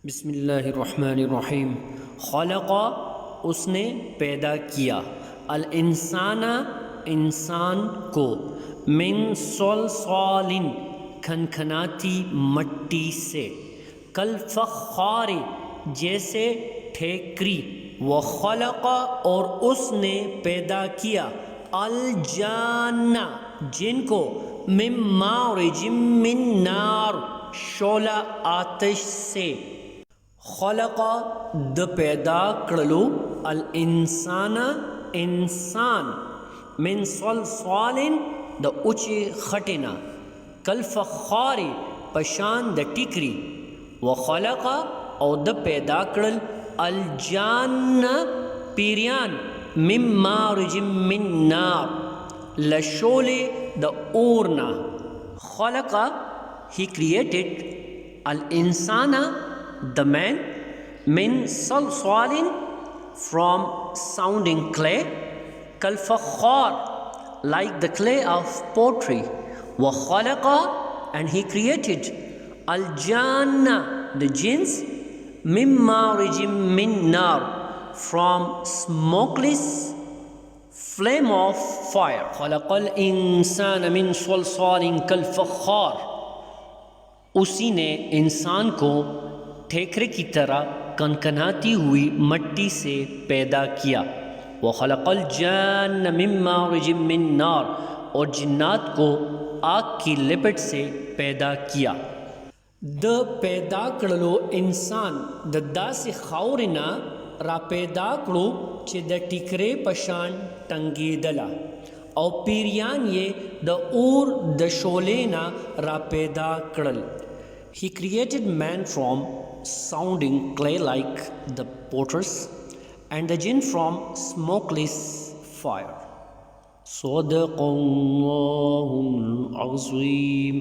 बिस्मिल्लाहिर्रहमानिर्रहीम। खलक़ा उसने पैदा किया, अल इंसाना इंसान को, मिन सलसालिन खनखनाती मट्टी से, कल फ़ख़्ख़ार जैसे ठेकरी, व खलक़ा और उसने पैदा किया, अल जान्ना जिनको, मिन मारिजिम मिन नार शोला आतिश से, खलक़ा द पैदा करलो, अल इंसाना इंसान, मिन सलसालिन द ऊँचे खटिना, कल फ़ख़्ख़ार पशान द टिकरी, व खलक़ा और द पैदा करल, अल जान्ना पीरियान, मिन मारिजिम मिन नार लशोले the ओरना, खलक़ा he created, al insana the man, min salsalin from sounding clay, kal fakhar like the clay of pottery, wa khalaqa and he created, al janna the jinns, min marijim min nar from smokeless flame of fire. खलक़ल इंसान मिन सलसालिन कल फ़ख़्ख़ार, उसी ने इंसान को ठेकरे की तरह कनकनाती हुई मट्टी से पैदा किया। व खलक़ल जन्न मिन मारिजिम मिन नार और जिन्नात को आग की लिपट से पैदा किया। द पैदा करलो इंसान द दासी खाउरिना रा पैदा करो चे द टिकरे पशान टंगे दला और पीरियान ये द ऊर द शोलेना रा पैदा करल। He created man from sounding clay like the potters and the jinn from smokeless fire. Sadaqallahul Azim.